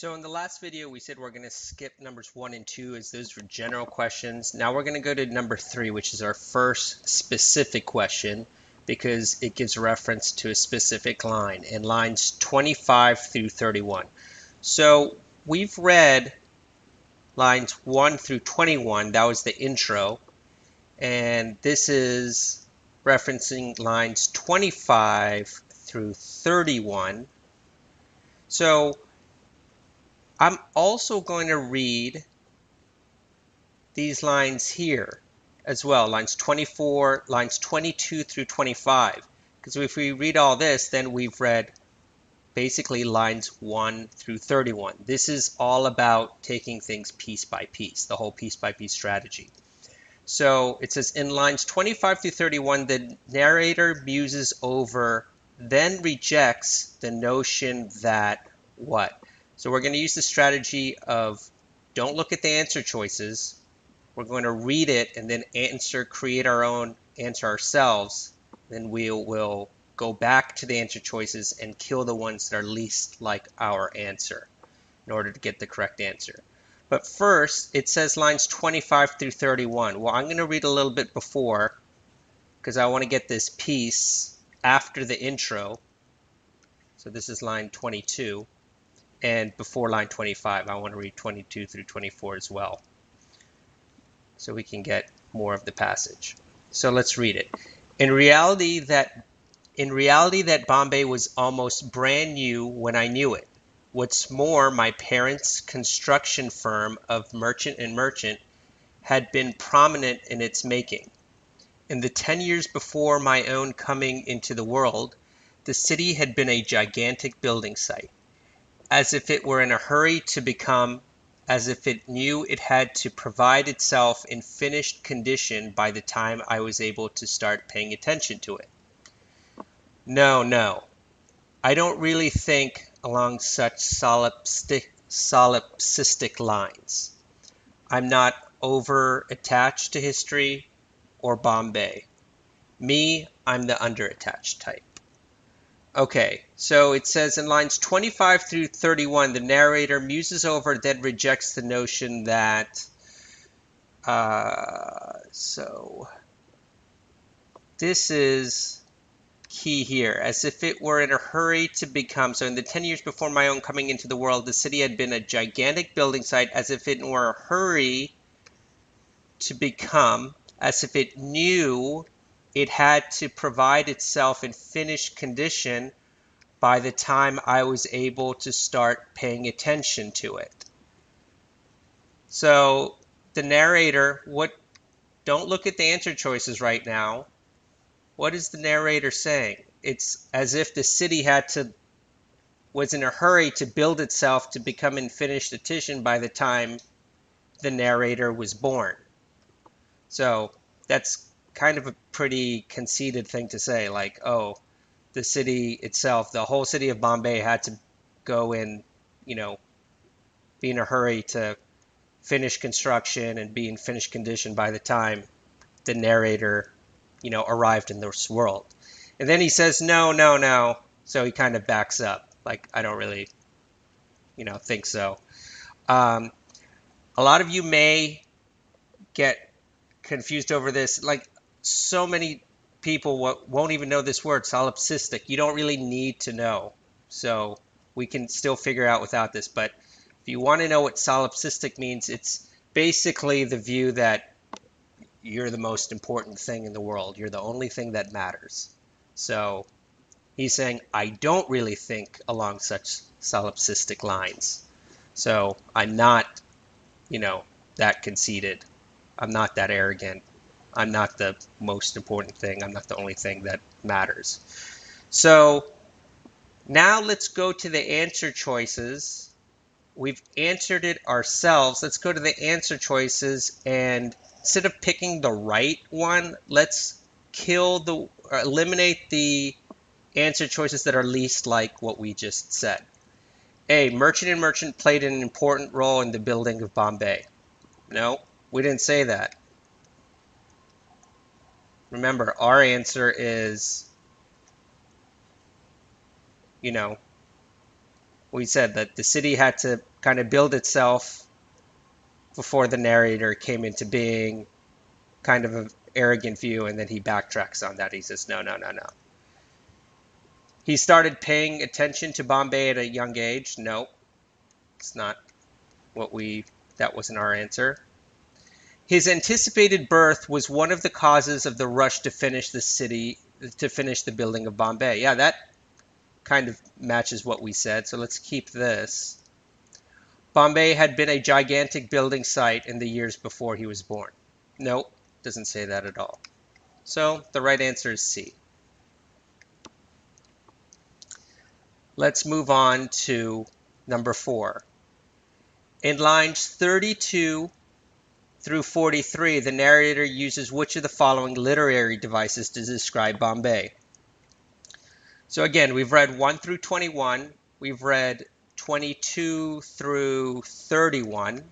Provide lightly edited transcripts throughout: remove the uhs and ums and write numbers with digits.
So in the last video, we said we're going to skip numbers 1 and 2 as those were general questions. Now we're going to go to number 3, which is our first specific question because it gives reference to a specific line in lines 25 through 31. So we've read lines 1 through 21. That was the intro. And this is referencing lines 25 through 31. So I'm also going to read these lines here as well, lines 24, lines 22 through 25. Because if we read all this, then we've read basically lines 1 through 31. This is all about taking things piece by piece, the whole piece by piece strategy. So it says in lines 25 through 31, the narrator muses over, then rejects the notion that what? So we're going to use the strategy of don't look at the answer choices. We're going to read it and then create our own answer ourselves. Then we will go back to the answer choices and kill the ones that are least like our answer in order to get the correct answer. But first, it says lines 25 through 31. Well, I'm going to read a little bit before because I want to get this piece after the intro. So this is line 22. And before line 25, I want to read 22 through 24 as well, so we can get more of the passage. So let's read it. In reality, that Bombay was almost brand new when I knew it. What's more, my parents' construction firm of Merchant & Merchant had been prominent in its making. In the 10 years before my own coming into the world, the city had been a gigantic building site. As if it were in a hurry to become, as if it knew it had to provide itself in finished condition by the time I was able to start paying attention to it. No, I don't really think along such solipsistic lines. I'm not over-attached to history or Bombay. Me, I'm the under-attached type. Okay, so it says in lines 25 through 31, the narrator muses over, then rejects the notion that, so this is key here, as if it were in a hurry to become. So in the 10 years before my own coming into the world, the city had been a gigantic building site, as if it were a hurry to become, as if it knew it had to provide itself in finished condition by the time I was able to start paying attention to it. So the narrator, don't look at the answer choices right now. What is the narrator saying? It's as if the city was in a hurry to build itself to become in finished condition by the time the narrator was born. So that's kind of a pretty conceited thing to say, like, oh, the city itself, the whole city of Bombay had to go in, be in a hurry to finish construction and be in finished condition by the time the narrator, arrived in this world. And then he says, no. So he kind of backs up, like, I don't really, think so. A lot of you may get confused over this. Like, so many people won't even know this word, solipsistic. You don't really need to know. So we can still figure out without this. But if you want to know what solipsistic means, it's basically the view that you're the most important thing in the world. You're the only thing that matters. So he's saying, I don't really think along such solipsistic lines. So I'm not, that conceited. I'm not that arrogant. I'm not the most important thing. I'm not the only thing that matters. So now let's go to the answer choices. We've answered it ourselves. Let's go to the answer choices, and instead of picking the right one, let's eliminate the answer choices that are least like what we just said. A, Merchant & Merchant played an important role in the building of Bombay. No, we didn't say that. Remember, our answer is, we said that the city had to kind of build itself before the narrator came into being, kind of an arrogant view, and then he backtracks on that. He says, no, no, no, no. He started paying attention to Bombay at a young age. No, it's not that wasn't our answer. His anticipated birth was one of the causes of the rush to finish the building of Bombay. Yeah, that kind of matches what we said, so let's keep this. Bombay had been a gigantic building site in the years before he was born. Nope, doesn't say that at all. So the right answer is C. Let's move on to number 4. In lines 32 through 43, the narrator uses which of the following literary devices to describe Bombay? So again, we've read 1 through 21, we've read 22 through 31,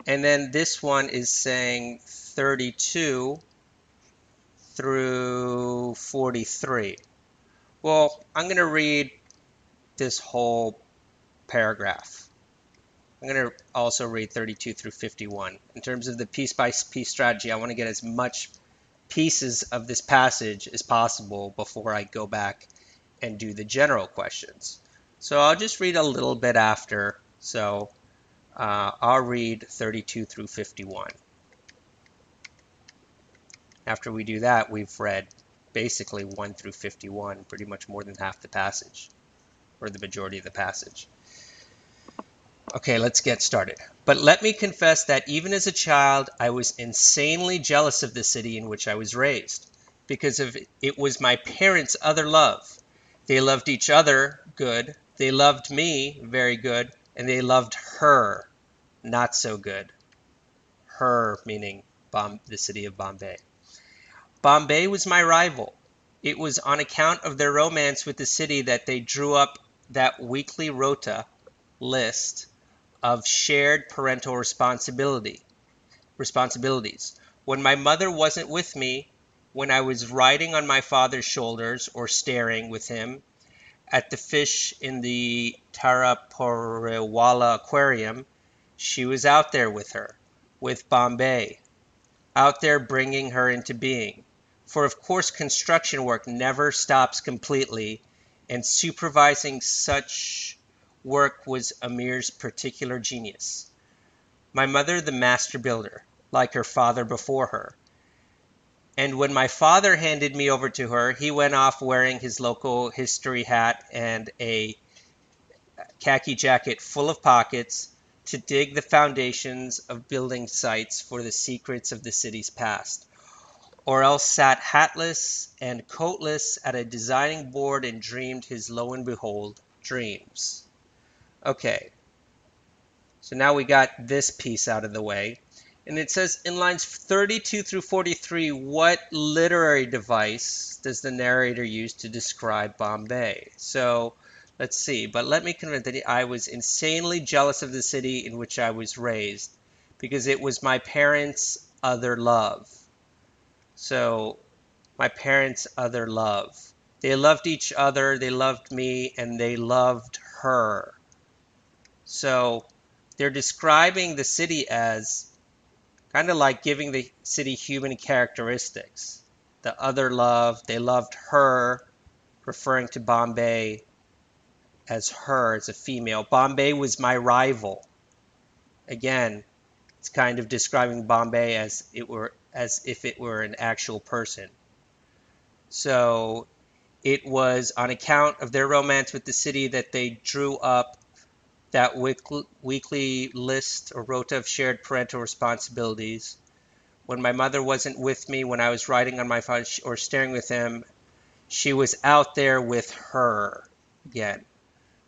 and then this one is saying 32 through 43. Well, I'm going to read this whole paragraph. I'm going to also read 32 through 51. In terms of the piece-by-piece strategy, I want to get as much pieces of this passage as possible before I go back and do the general questions. So I'll just read a little bit after. So I'll read 32 through 51. After we do that, we've read basically 1 through 51, pretty much more than half the passage, or the majority of the passage. Okay, let's get started. But let me confess that even as a child, I was insanely jealous of the city in which I was raised, because it was my parents' other love. They loved each other, good. They loved me, very good. And they loved her, not so good. Her meaning the city of Bombay. Bombay was my rival. It was on account of their romance with the city that they drew up that weekly rota list of shared parental responsibilities. When my mother wasn't with me, when I was riding on my father's shoulders or staring with him at the fish in the Taraporewala aquarium, she was out there with her, with Bombay, out there bringing her into being. For of course construction work never stops completely, and supervising such work was Amir's particular genius. My mother the master builder, like her father before her. And when my father handed me over to her, he went off wearing his local history hat and a khaki jacket full of pockets to dig the foundations of building sites for the secrets of the city's past, or else sat hatless and coatless at a designing board and dreamed his lo and behold dreams. Okay, so now we got this piece out of the way. And it says in lines 32 through 43, what literary device does the narrator use to describe Bombay? So let's see, but let me confess that I was insanely jealous of the city in which I was raised because it was my parents' other love. So my parents' other love. They loved each other, they loved me, and they loved her. So they're describing the city as kind of like giving the city human characteristics. The other love, they loved her, referring to Bombay as her, as a female. Bombay was my rival. Again, it's kind of describing Bombay as if it were an actual person. So it was on account of their romance with the city that they drew up that weekly list or rota of shared parental responsibilities. When my mother wasn't with me, when I was riding on my father or staring with him, she was out there with her again.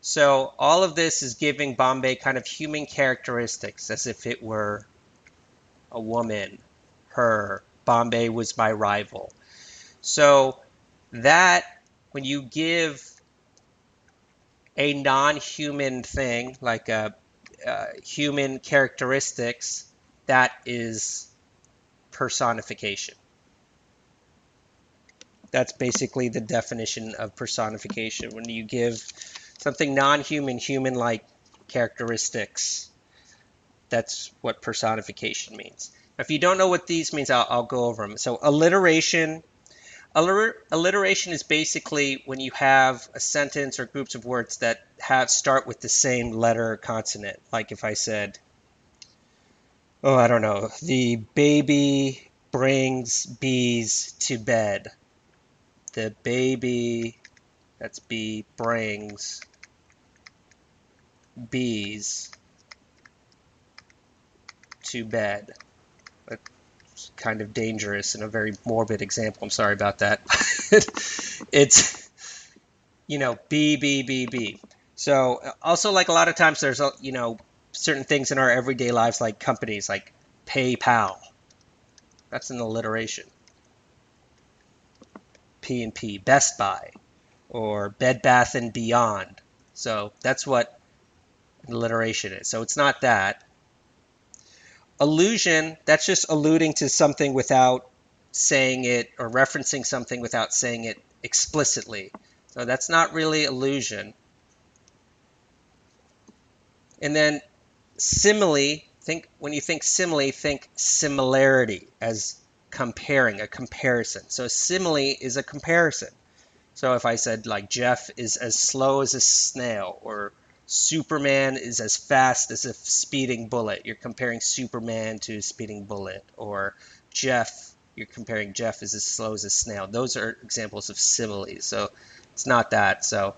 So all of this is giving Bombay kind of human characteristics as if it were a woman, her. Bombay was my rival. So that when you give a non-human thing like a human characteristics, that is personification. That's basically the definition of personification. When you give something non-human human, like characteristics. That's what personification means. If you don't know what these means, I'll go over them. So alliteration. Alliteration is basically when you have a sentence or groups of words that start with the same letter or consonant. Like if I said, oh, I don't know, the baby brings bees to bed. The baby, that's B, brings bees to bed. It's kind of dangerous and a very morbid example. I'm sorry about that. It's, B, B, B, B. So also, like, a lot of times there's, certain things in our everyday lives, like companies, like PayPal. That's an alliteration. P and P, Best Buy, or Bed Bath and Beyond. So that's what alliteration is. So it's not that. Allusion, that's just alluding to something without saying it, or referencing something without saying it explicitly. So that's not really allusion. And then simile, when you think simile, think similarity as comparing, a comparison. So simile is a comparison. So if I said, like, Jeff is as slow as a snail, or Superman is as fast as a speeding bullet, you're comparing Superman to a speeding bullet. Or Jeff, you're comparing Jeff is as slow as a snail. Those are examples of similes. So it's not that. So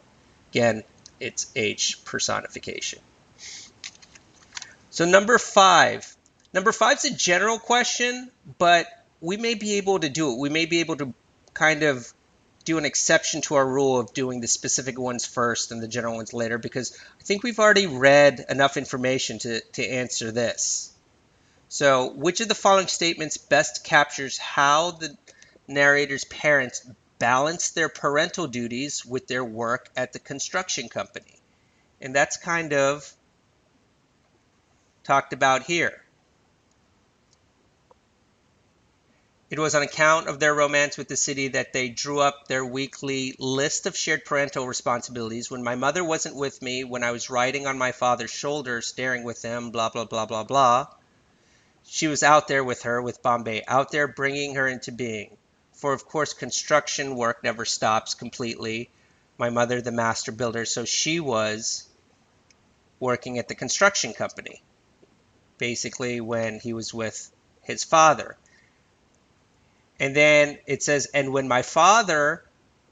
again, it's H, personification. So number 5. Number 5 is a general question, but we may be able to do it. We may be able to kind of do an exception to our rule of doing the specific ones first and the general ones later, because I think we've already read enough information to answer this. So, which of the following statements best captures how the narrator's parents balance their parental duties with their work at the construction company? And that's kind of talked about here. It was on account of their romance with the city that they drew up their weekly list of shared parental responsibilities. When my mother wasn't with me, when I was riding on my father's shoulder, staring with him, blah, blah, blah, blah, blah, she was out there with her, with Bombay, out there bringing her into being. For, of course, construction work never stops completely. My mother, the master builder, so she was working at the construction company, basically when he was with his father. And then it says, and when my father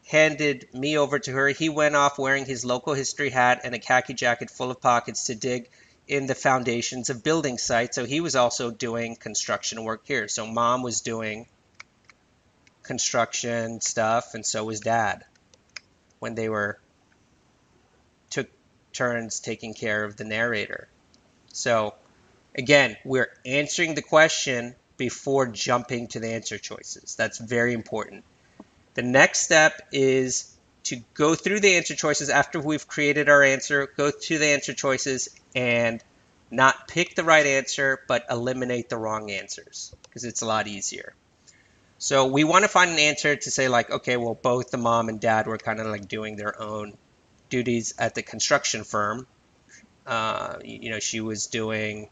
handed me over to her, he went off wearing his local history hat and a khaki jacket full of pockets to dig in the foundations of building sites. So he was also doing construction work here. So mom was doing construction stuff, and so was dad when they took turns taking care of the narrator. So again, we're answering the question before jumping to the answer choices. That's very important. The next step is to go through the answer choices after we've created our answer, go through the answer choices and not pick the right answer, but eliminate the wrong answers, because it's a lot easier. So we want to find an answer to say, like, okay, well, both the mom and dad were kind of like doing their own duties at the construction firm. She was doing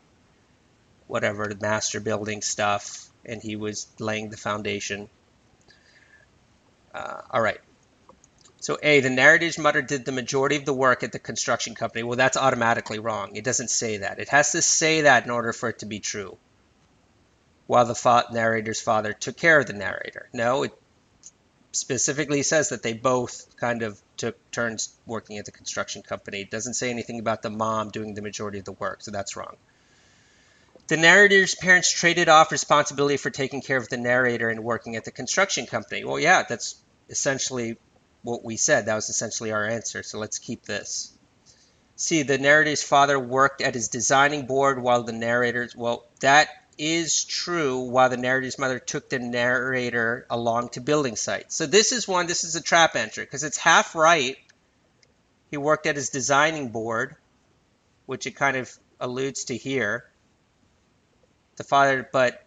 whatever, the master building stuff, and he was laying the foundation. All right. So A, the narrator's mother did the majority of the work at the construction company. Well, that's automatically wrong. It doesn't say that. It has to say that in order for it to be true. While the narrator's father took care of the narrator. No, it specifically says that they both kind of took turns working at the construction company. It doesn't say anything about the mom doing the majority of the work, so that's wrong. The narrator's parents traded off responsibility for taking care of the narrator and working at the construction company. Well, yeah, that's essentially what we said. That was essentially our answer, so let's keep this. See, the narrator's father worked at his designing board while the narrator's... Well, that is true, while the narrator's mother took the narrator along to building sites. So this is a trap answer, because it's half right. He worked at his designing board, which it kind of alludes to here. The father, but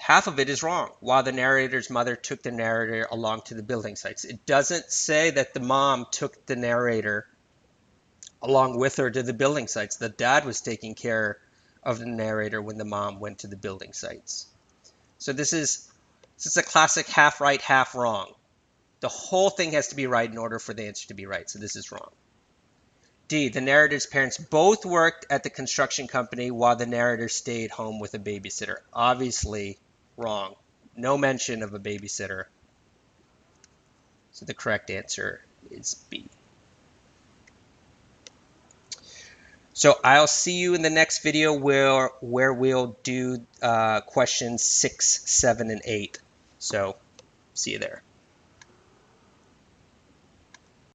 half of it is wrong. While the narrator's mother took the narrator along to the building sites. It doesn't say that the mom took the narrator along with her to the building sites. The dad was taking care of the narrator when the mom went to the building sites. So this is a classic half right, half wrong. The whole thing has to be right in order for the answer to be right. So this is wrong. D, the narrator's parents both worked at the construction company while the narrator stayed home with a babysitter. Obviously wrong. No mention of a babysitter. So the correct answer is B. So I'll see you in the next video where we'll do questions 6, 7, and 8. So see you there.